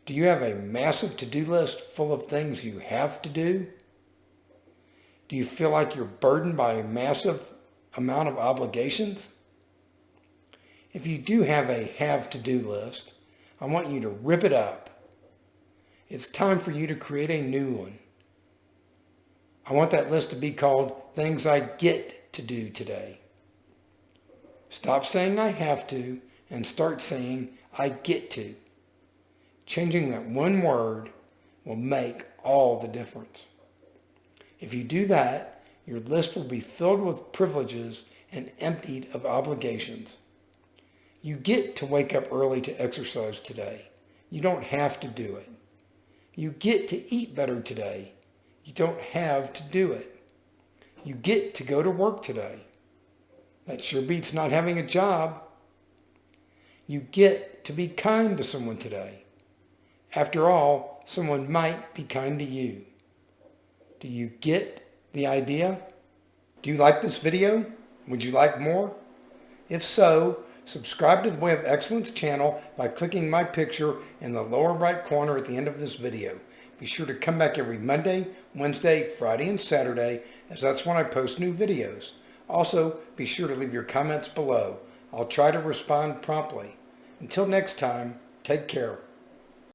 Do you have a massive to-do list full of things you have to do? Do you feel like you're burdened by a massive amount of obligations? If you do have a have to-do list, I want you to rip it up. It's time for you to create a new one. I want that list to be called Things I Get to Do Today. Stop saying I have to and start saying I get to. Changing that one word will make all the difference. If you do that, your list will be filled with privileges and emptied of obligations. You get to wake up early to exercise today. You don't have to do it. You get to eat better today. You don't have to do it. You get to go to work today. That sure beats not having a job. You get to be kind to someone today. After all, someone might be kind to you. Do you get the idea? Do you like this video? Would you like more? If so, subscribe to the Way of Excellence channel by clicking my picture in the lower right corner at the end of this video. Be sure to come back every Monday, Wednesday, Friday, and Saturday, as that's when I post new videos. Also, be sure to leave your comments below. I'll try to respond promptly. Until next time, take care.